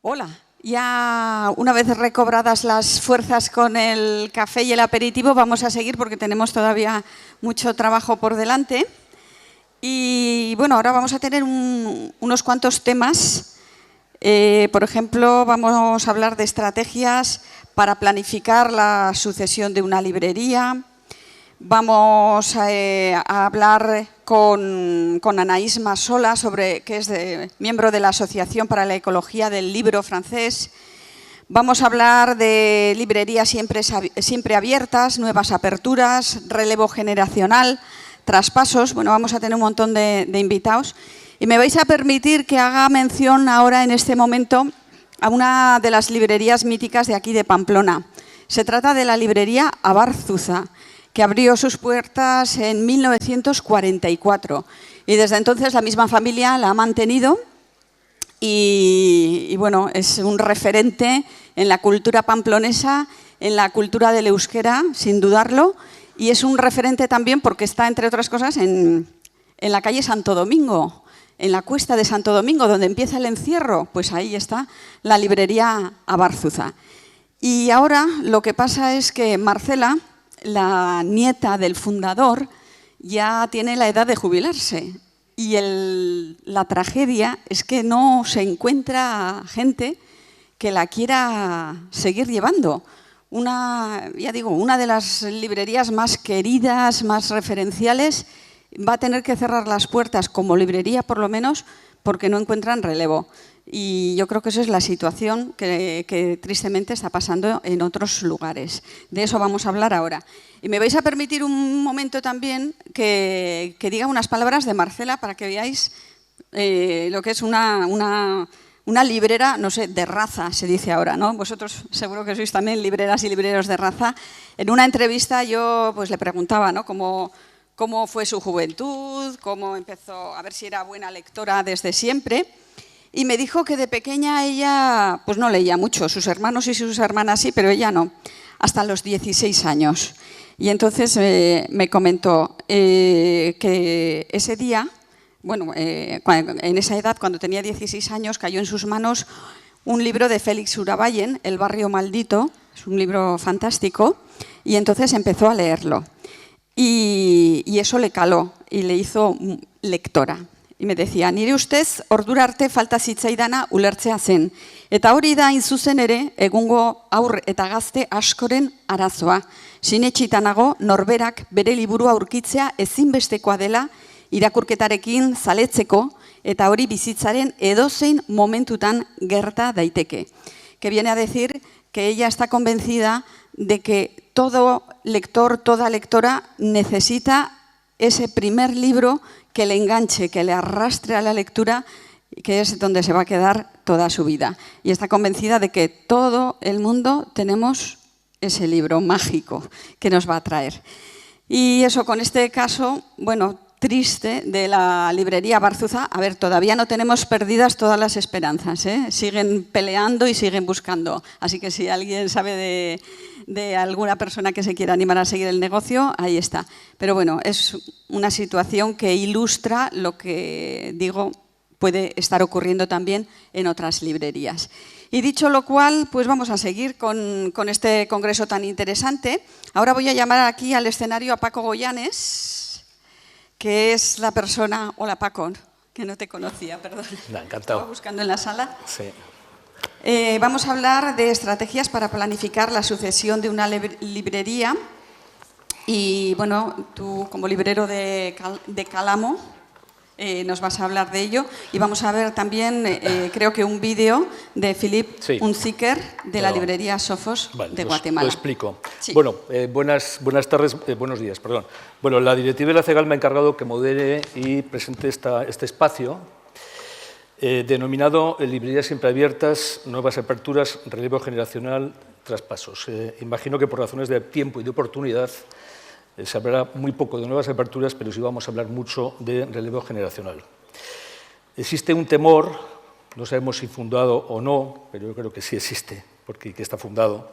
Hola, ya una vez recobradas las fuerzas con el café y el aperitivo, vamos a seguir porque tenemos todavía mucho trabajo por delante. Y bueno, ahora vamos a tener unos cuantos temas. Por ejemplo, vamos a hablar de estrategias para planificar la sucesión de una librería. Vamos a hablar con Anaïs Massola, que es miembro de la Asociación para la Ecología del Libro francés. Vamos a hablar de librerías siempre abiertas, nuevas aperturas, relevo generacional, traspasos. Bueno, vamos a tener un montón de invitados. Y me vais a permitir que haga mención ahora, en este momento, a una de las librerías míticas de aquí de Pamplona. Se trata de la librería Abarzuza, que abrió sus puertas en 1944 y desde entonces la misma familia la ha mantenido y bueno, es un referente en la cultura pamplonesa, en la cultura del euskera, sin dudarlo, y es un referente también porque está, entre otras cosas, en la calle Santo Domingo, en la cuesta de Santo Domingo, donde empieza el encierro, pues ahí está la librería Abarzuza. Y ahora lo que pasa es que Marcela, la nieta del fundador, ya tiene la edad de jubilarse y la tragedia es que no se encuentra gente que la quiera seguir llevando. Una de las librerías más queridas, más referenciales, va a tener que cerrar las puertas como librería, por lo menos, porque no encuentran relevo. Y yo creo que esa es la situación que tristemente está pasando en otros lugares. De eso vamos a hablar ahora. Y me vais a permitir un momento también que diga unas palabras de Marcela para que veáis lo que es una librera, no sé, de raza, se dice ahora, ¿no? Vosotros seguro que sois también libreras y libreros de raza. En una entrevista yo pues le preguntaba, ¿no?, cómo fue su juventud, cómo empezó, a ver si era buena lectora desde siempre. Y me dijo que de pequeña ella pues no leía mucho, sus hermanos y sus hermanas sí, pero ella no, hasta los 16 años. Y entonces me comentó que ese día, bueno, en esa edad, cuando tenía 16 años, cayó en sus manos un libro de Félix Urabayen, El barrio maldito, es un libro fantástico, y entonces empezó a leerlo. Y eso le caló y le hizo lectora. Y me decía, nire ustez, ordura arte falta zitzaidana ulertzea zen. Eta hori da hain zuzen ere, egungo aur eta gazte askoren arazoa. Sinetsita nago, norberak bere liburua aurkitzea ezinbestekoa dela, irakurketarekin zaletzeko, eta hori bizitzaren edozein momentutan gerta daiteke. Que viene a decir que ella está convencida de que todo lector, toda lectora necesita ese primer libro que le enganche, que le arrastre a la lectura, que es donde se va a quedar toda su vida. Y está convencida de que todo el mundo tenemos ese libro mágico que nos va a traer. Y eso, con este caso, bueno, triste, de la librería Abarzuza, a ver, todavía no tenemos perdidas todas las esperanzas, ¿eh? Siguen peleando y siguen buscando. Así que si alguien sabe de alguna persona que se quiera animar a seguir el negocio, ahí está. Pero bueno, es una situación que ilustra lo que, digo, puede estar ocurriendo también en otras librerías. Y dicho lo cual, pues vamos a seguir con este congreso tan interesante. Ahora voy a llamar aquí al escenario a Paco Goyanes, que es la persona... Hola, Paco, que no te conocía, perdón. Encantado. Estaba buscando en la sala. Sí. Vamos a hablar de estrategias para planificar la sucesión de una librería. Y bueno, tú como librero de Calamo nos vas a hablar de ello. Y vamos a ver también, creo que un vídeo de Philippe Unziker, de la librería Sofos de Guatemala. Lo explico. Sí. Bueno, buenas tardes, buenos días, perdón. Bueno, la directiva de la CEGAL me ha encargado que modere y presente este espacio denominado Librerías siempre abiertas, nuevas aperturas, relevo generacional, traspasos. Imagino que por razones de tiempo y de oportunidad se hablará muy poco de nuevas aperturas, pero sí vamos a hablar mucho de relevo generacional. Existe un temor, no sabemos si fundado o no, pero yo creo que sí existe, porque está fundado,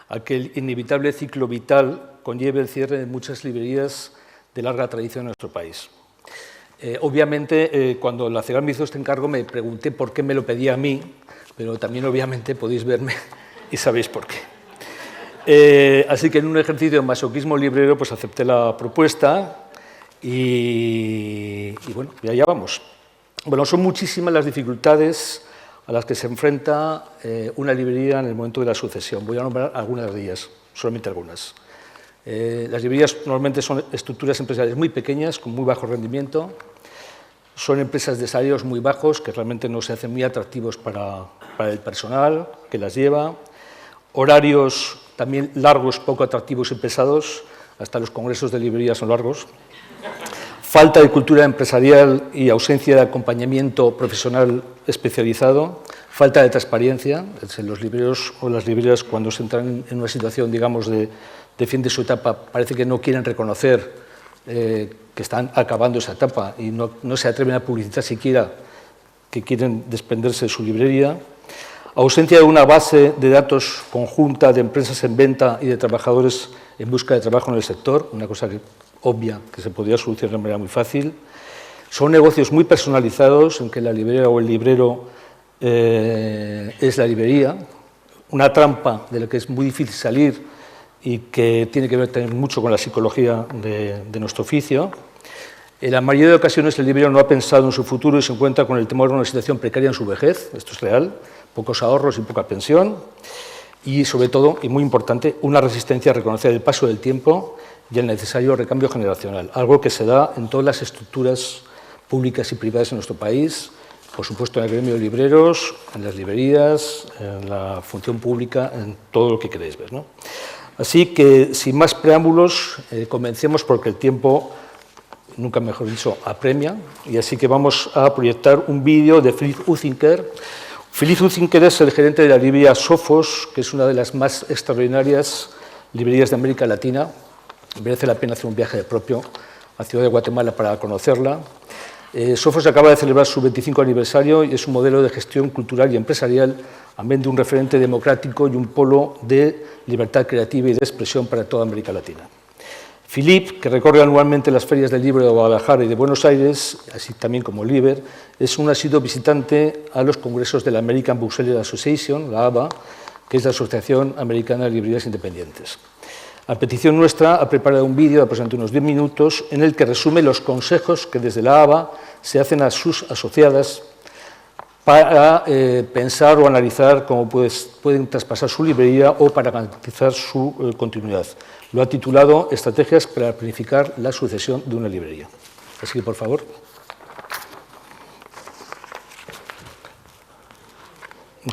a que el inevitable ciclo vital conlleve el cierre de muchas librerías de larga tradición en nuestro país. Obviamente, cuando la CEGAL me hizo este encargo, me pregunté por qué me lo pedía a mí, pero también obviamente podéis verme y sabéis por qué. Así que en un ejercicio de masoquismo librero pues acepté la propuesta y bueno, y allá vamos. Bueno, son muchísimas las dificultades a las que se enfrenta una librería en el momento de la sucesión. Voy a nombrar algunas de ellas, solamente algunas. Las librerías normalmente son estructuras empresariales muy pequeñas, con muy bajo rendimiento. Son empresas de salarios muy bajos, que realmente no se hacen muy atractivos para el personal que las lleva. Horarios también largos, poco atractivos y pesados. Hasta los congresos de librerías son largos. Falta de cultura empresarial y ausencia de acompañamiento profesional especializado. Falta de transparencia. Los libreros o las librerías, cuando se entran en una situación, digamos, de fin de su etapa, parece que no quieren reconocer que están acabando esa etapa y no se atreven a publicitar siquiera que quieren desprenderse de su librería. Ausencia de una base de datos conjunta de empresas en venta y de trabajadores en busca de trabajo en el sector, una cosa obvia que se podría solucionar de manera muy fácil. Son negocios muy personalizados en que la librería o el librero es la librería, una trampa de la que es muy difícil salir y que tiene que ver también mucho con la psicología de nuestro oficio. En la mayoría de ocasiones el librero no ha pensado en su futuro y se encuentra con el temor de una situación precaria en su vejez, esto es real, pocos ahorros y poca pensión, y sobre todo, y muy importante, una resistencia a reconocer el paso del tiempo y el necesario recambio generacional, algo que se da en todas las estructuras públicas y privadas en nuestro país, por supuesto en el gremio de libreros, en las librerías, en la función pública, en todo lo que queréis ver, ¿no? Así que, sin más preámbulos, comencemos porque el tiempo, nunca mejor dicho, apremia, y así que vamos a proyectar un vídeo de Philipp Untzinger. Philipp Untzinger es el gerente de la librería Sofos, que es una de las más extraordinarias librerías de América Latina. Merece la pena hacer un viaje propio a Ciudad de Guatemala para conocerla. Sofos acaba de celebrar su 25 aniversario y es un modelo de gestión cultural y empresarial, amén de un referente democrático y un polo de libertad creativa y de expresión para toda América Latina. Philipp, que recorre anualmente las ferias del libro de Guadalajara y de Buenos Aires, así también como Liber, es un asiduo visitante a los congresos de la American Bookseller Association, la ABA, que es la Asociación Americana de Librerías Independientes. A petición nuestra, ha preparado un vídeo de aproximadamente unos 10 minutos en el que resume los consejos que desde la ABA se hacen a sus asociadas para pensar o analizar cómo pueden traspasar su librería o para garantizar su continuidad. Lo ha titulado Estrategias para planificar la sucesión de una librería. Así que, por favor.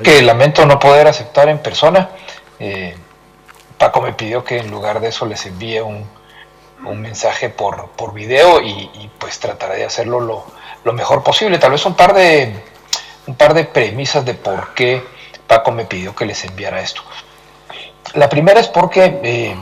Que lamento no poder aceptar en persona. Paco me pidió que en lugar de eso les envíe un mensaje por video y pues trataré de hacerlo lo mejor posible. Tal vez un par de premisas de por qué Paco me pidió que les enviara esto. La primera es porque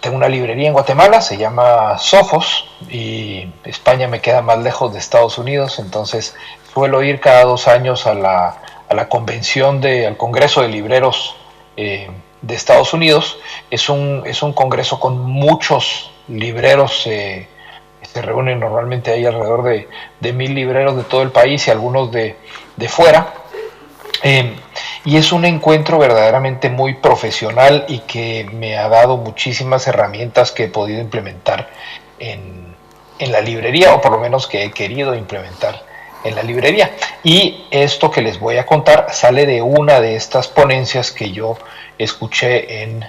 tengo una librería en Guatemala, se llama Sofos, y España me queda más lejos de Estados Unidos, entonces suelo ir cada 2 años a la convención al Congreso de Libreros de Estados Unidos. Es un congreso con muchos libreros, se reúnen normalmente ahí alrededor de 1000 libreros de todo el país y algunos de fuera. Y es un encuentro verdaderamente muy profesional y que me ha dado muchísimas herramientas que he podido implementar en la librería, o por lo menos que he querido implementar en la librería. Y esto que les voy a contar sale de una de estas ponencias que yo escuché en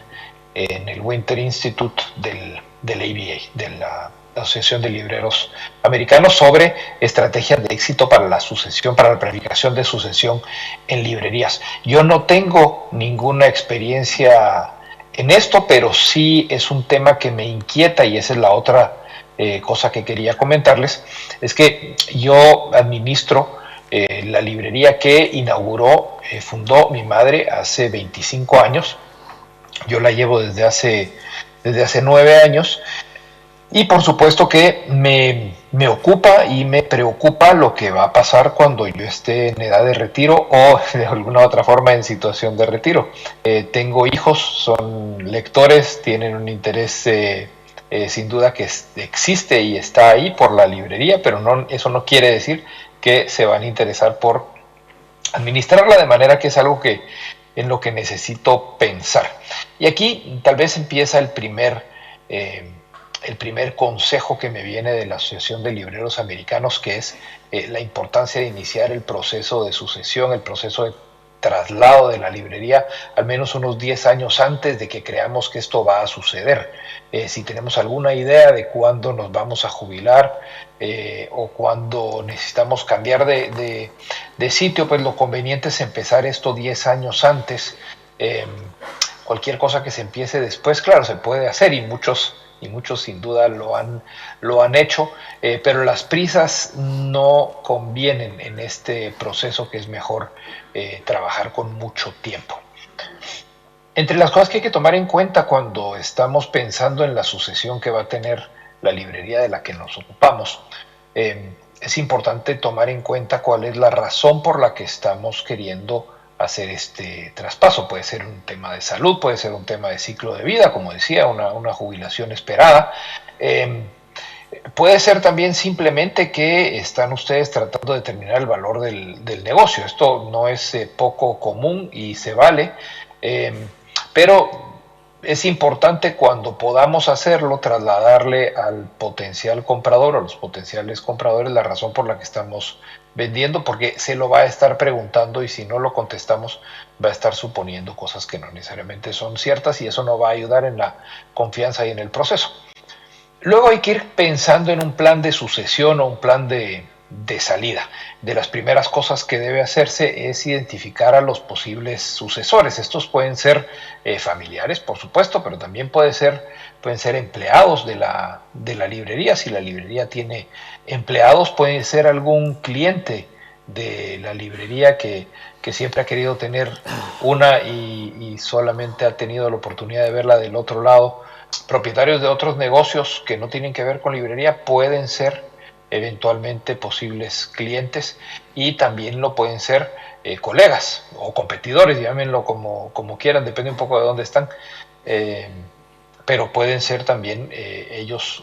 el Winter Institute del ABA, de la Asociación de Libreros Americanos, sobre estrategias de éxito para la sucesión, para la planificación de sucesión en librerías. Yo no tengo ninguna experiencia en esto, pero sí es un tema que me inquieta, y esa es la otra cosa que quería comentarles, es que yo administro la librería que fundó mi madre hace 25 años. Yo la llevo desde hace 9 años. Y por supuesto que me ocupa y me preocupa lo que va a pasar cuando yo esté en edad de retiro o de alguna otra forma en situación de retiro. Tengo hijos, son lectores, tienen un interés sin duda que existe y está ahí por la librería, pero eso no quiere decir que se van a interesar por administrarla, de manera que es algo en lo que necesito pensar. Y aquí tal vez empieza el primer consejo que me viene de la Asociación de Libreros Americanos, que es la importancia de iniciar el proceso de sucesión, el proceso de traslado de la librería al menos unos 10 años antes de que creamos que esto va a suceder. Si tenemos alguna idea de cuándo nos vamos a jubilar o cuándo necesitamos cambiar de sitio, pues lo conveniente es empezar esto 10 años antes. Cualquier cosa que se empiece después, claro, se puede hacer, y muchos sin duda lo han hecho, pero las prisas no convienen en este proceso, que es mejor trabajar con mucho tiempo. Entre las cosas que hay que tomar en cuenta cuando estamos pensando en la sucesión que va a tener la librería de la que nos ocupamos, es importante tomar en cuenta cuál es la razón por la que estamos queriendo hacer este traspaso. Puede ser un tema de salud, puede ser un tema de ciclo de vida, como decía, una jubilación esperada. Puede ser también simplemente que están ustedes tratando de determinar el valor del negocio. Esto no es poco común y se vale, pero es importante, cuando podamos hacerlo, trasladarle al potencial comprador o a los potenciales compradores la razón por la que estamos vendiendo, porque se lo va a estar preguntando, y si no lo contestamos va a estar suponiendo cosas que no necesariamente son ciertas, y eso no va a ayudar en la confianza y en el proceso. Luego hay que ir pensando en un plan de sucesión o un plan de salida. De las primeras cosas que debe hacerse es identificar a los posibles sucesores. Estos pueden ser familiares, por supuesto, pero también pueden ser empleados de la librería. Si la librería tiene empleados, puede ser algún cliente de la librería que siempre ha querido tener una y solamente ha tenido la oportunidad de verla del otro lado. Propietarios de otros negocios que no tienen que ver con librería pueden ser eventualmente posibles clientes, y también lo pueden ser colegas o competidores, llámenlo como quieran, depende un poco de dónde están, pero pueden ser también ellos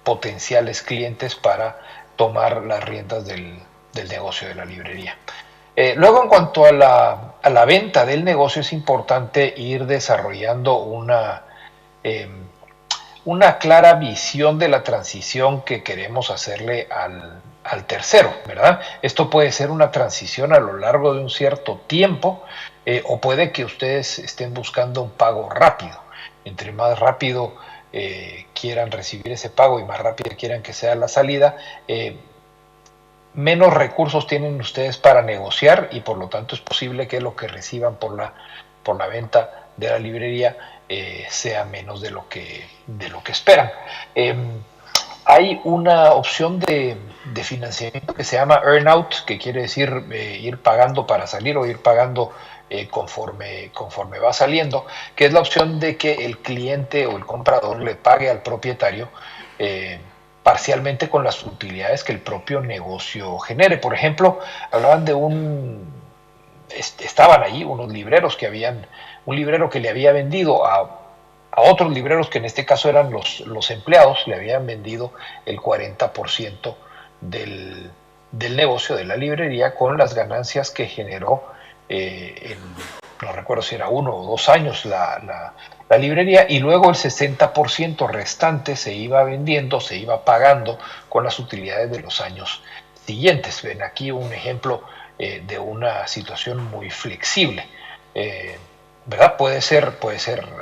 potenciales clientes para tomar las riendas del negocio de la librería. Luego, en cuanto a la venta del negocio, es importante ir desarrollando una clara visión de la transición que queremos hacerle al tercero, ¿verdad? Esto puede ser una transición a lo largo de un cierto tiempo, o puede que ustedes estén buscando un pago rápido. Entre más rápido quieran recibir ese pago y más rápido quieran que sea la salida, menos recursos tienen ustedes para negociar, y por lo tanto es posible que lo que reciban por la venta de la librería sea menos de lo que esperan. Hay una opción de financiamiento que se llama earn-out, que quiere decir ir pagando para salir, o ir pagando conforme va saliendo, que es la opción de que el cliente o el comprador le pague al propietario parcialmente con las utilidades que el propio negocio genere. Por ejemplo, hablaban de estaban ahí unos libreros un librero que le había vendido a otros libreros, que en este caso eran los empleados, le habían vendido el 40% del negocio de la librería, con las ganancias que generó no recuerdo si era 1 o 2 años la librería, y luego el 60% restante se iba vendiendo, se iba pagando con las utilidades de los años siguientes. Ven aquí un ejemplo de una situación muy flexible, ¿verdad? Puede ser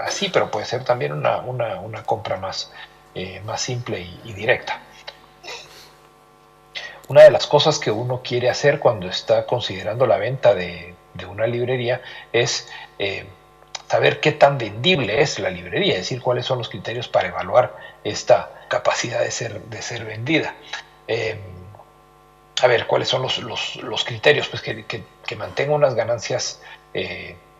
así, pero puede ser también una compra más simple y directa. Una de las cosas que uno quiere hacer cuando está considerando la venta de una librería es saber qué tan vendible es la librería, es decir, cuáles son los criterios para evaluar esta capacidad de ser vendida. A ver, ¿cuáles son los criterios? Pues que mantenga unas ganancias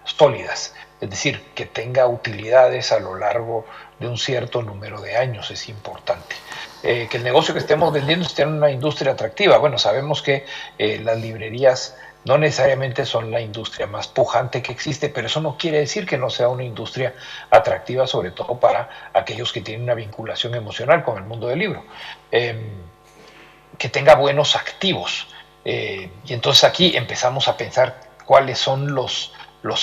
sólidas, es decir, que tenga utilidades a lo largo de un cierto número de años, es importante. Que el negocio que estemos vendiendo esté en una industria atractiva. Bueno, sabemos que las librerías no necesariamente son la industria más pujante que existe, pero eso no quiere decir que no sea una industria atractiva, sobre todo para aquellos que tienen una vinculación emocional con el mundo del libro. Que tenga buenos activos. Y entonces aquí empezamos a pensar cuáles son los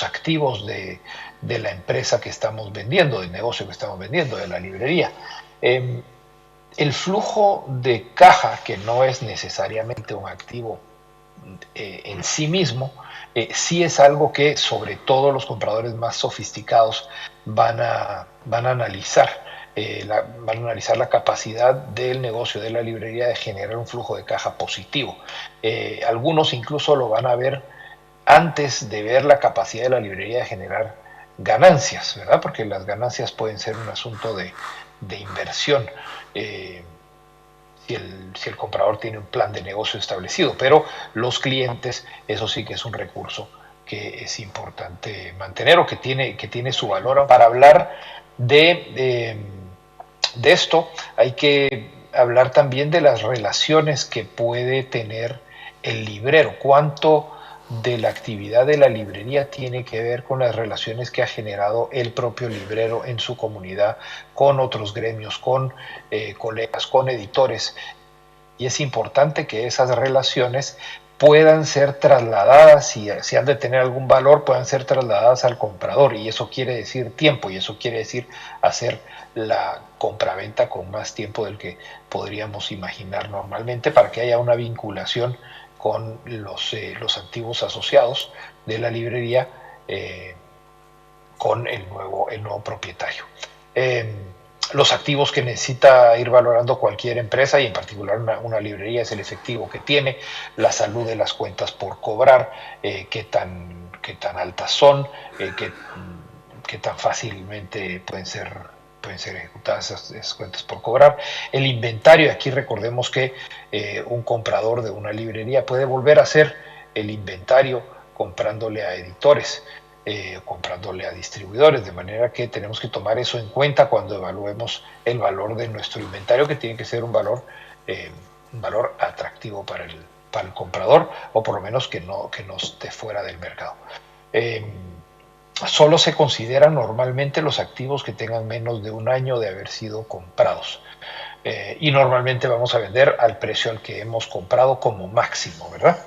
activos de la empresa que estamos vendiendo, del negocio que estamos vendiendo, de la librería. El flujo de caja, que no es necesariamente un activo en sí mismo, sí es algo que sobre todo los compradores más sofisticados van a analizar. Van a analizar la capacidad del negocio de la librería de generar un flujo de caja positivo. Algunos incluso lo van a ver antes de ver la capacidad de la librería de generar ganancias, ¿verdad? Porque las ganancias pueden ser un asunto de inversión. Si el comprador tiene un plan de negocio establecido, pero los clientes, eso sí que es un recurso que es importante mantener o que tiene su valor. Para hablar de esto hay que hablar también de las relaciones que puede tener el librero, cuánto de la actividad de la librería tiene que ver con las relaciones que ha generado el propio librero en su comunidad, con otros gremios, con colegas, con editores. Y es importante que esas relaciones puedan ser trasladadas, si han de tener algún valor, puedan ser trasladadas al comprador. Y eso quiere decir tiempo, y eso quiere decir hacer la compraventa con más tiempo del que podríamos imaginar normalmente, para que haya una vinculación con los activos asociados de la librería con el nuevo propietario. Los activos que necesita ir valorando cualquier empresa, y en particular una librería, es el efectivo que tiene, la salud de las cuentas por cobrar, qué tan altas son, qué tan fácilmente pueden ser ejecutadas esas cuentas por cobrar. El inventario, aquí recordemos que un comprador de una librería puede volver a hacer el inventario comprándole a editores, comprándole a distribuidores, de manera que tenemos que tomar eso en cuenta cuando evaluemos el valor de nuestro inventario, que tiene que ser un valor atractivo para el comprador, o por lo menos que no esté fuera del mercado. Solo se consideran normalmente los activos que tengan menos de un año de haber sido comprados. Y normalmente vamos a vender al precio al que hemos comprado como máximo, ¿verdad?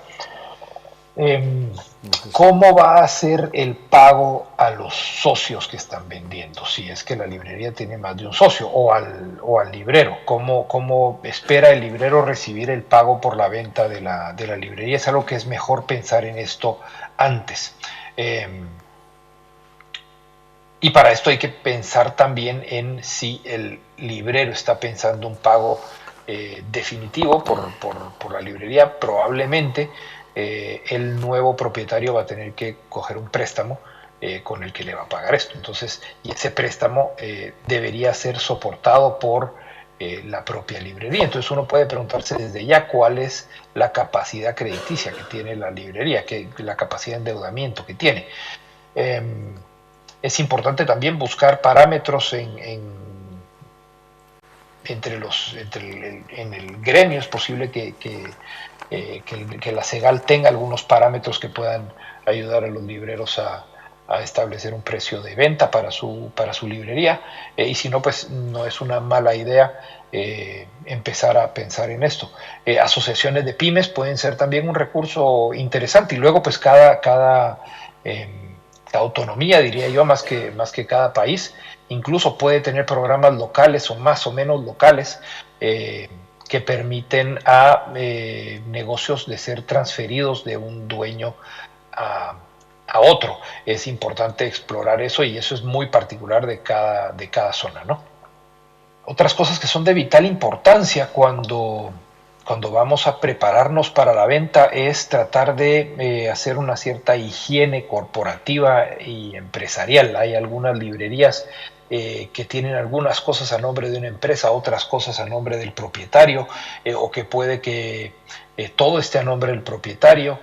¿Cómo va a ser el pago a los socios que están vendiendo? Si es que la librería tiene más de un socio, o al librero. ¿Cómo espera el librero recibir el pago por la venta de la librería? Es algo que es mejor pensar en esto antes. Y para esto hay que pensar también en si el librero está pensando un pago definitivo por la librería. Probablemente el nuevo propietario va a tener que coger un préstamo con el que le va a pagar esto. Entonces, y ese préstamo debería ser soportado por la propia librería. Entonces uno puede preguntarse desde ya cuál es la capacidad crediticia que tiene la librería, la capacidad de endeudamiento que tiene. Es importante también buscar parámetros en el gremio. Es posible que la SEGAL tenga algunos parámetros que puedan ayudar a los libreros a establecer un precio de venta para su librería, y si no, pues no es una mala idea empezar a pensar en esto. Asociaciones de pymes pueden ser también un recurso interesante, y luego pues cada autonomía, diría yo, más que cada país, incluso puede tener programas locales o más o menos locales que permiten a negocios de ser transferidos de un dueño a otro. Es importante explorar eso, y eso es muy particular de cada zona, ¿no? Otras cosas que son de vital importancia cuando vamos a prepararnos para la venta es tratar de hacer una cierta higiene corporativa y empresarial. Hay algunas librerías que tienen algunas cosas a nombre de una empresa, otras cosas a nombre del propietario, o que puede que todo esté a nombre del propietario,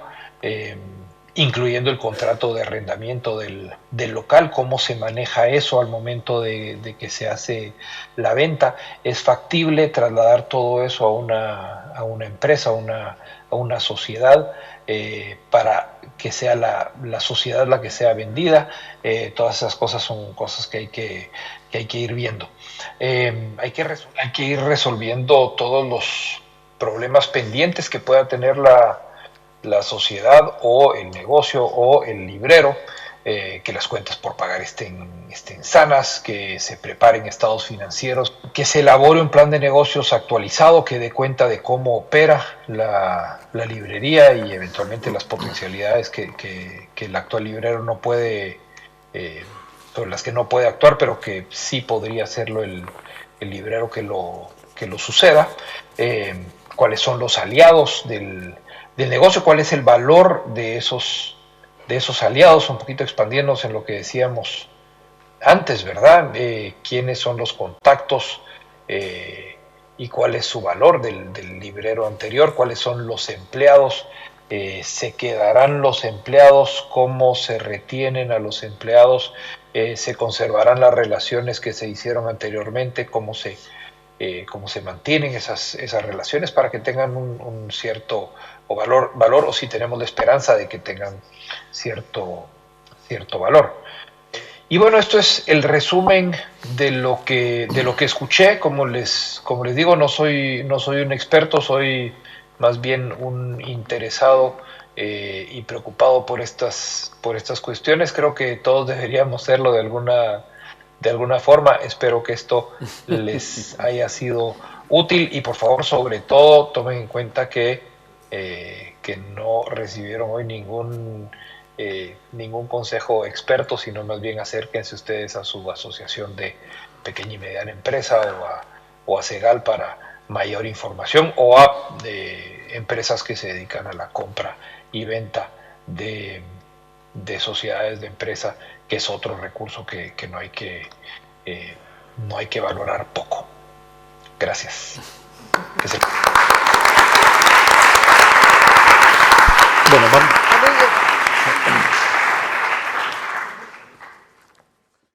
incluyendo el contrato de arrendamiento del local. ¿Cómo se maneja eso al momento de que se hace la venta? ¿Es factible trasladar todo eso a una empresa, a una sociedad, para que sea la sociedad la que sea vendida? Todas esas cosas son cosas que hay que ir viendo. Hay que ir resolviendo todos los problemas pendientes que pueda tener la la sociedad o el negocio o el librero, que las cuentas por pagar estén sanas, que se preparen estados financieros, que se elabore un plan de negocios actualizado que dé cuenta de cómo opera la librería y eventualmente las potencialidades que el actual librero no puede, sobre las que no puede actuar, pero que sí podría hacerlo el librero que lo suceda. Cuáles son los aliados del negocio, cuál es el valor de esos aliados, un poquito expandiéndonos en lo que decíamos antes, ¿verdad? ¿Quiénes son los contactos y cuál es su valor del librero anterior? ¿Cuáles son los empleados? ¿Se quedarán los empleados? ¿Cómo se retienen a los empleados? ¿Se conservarán las relaciones que se hicieron anteriormente? ¿Cómo se mantienen esas relaciones para que tengan un cierto valor, o si tenemos la esperanza de que tengan cierto valor? Y bueno, esto es el resumen de lo que escuché. Como les digo, no soy un experto, soy más bien un interesado y preocupado por estas cuestiones. Creo que todos deberíamos serlo de alguna forma. Espero que esto les haya sido útil y por favor, sobre todo, tomen en cuenta que no recibieron hoy ningún consejo experto, sino más bien acérquense ustedes a su asociación de pequeña y mediana empresa o a Segal para mayor información, o a empresas que se dedican a la compra y venta de sociedades de empresa, que es otro recurso que no hay que valorar poco. Gracias. Bueno, vamos.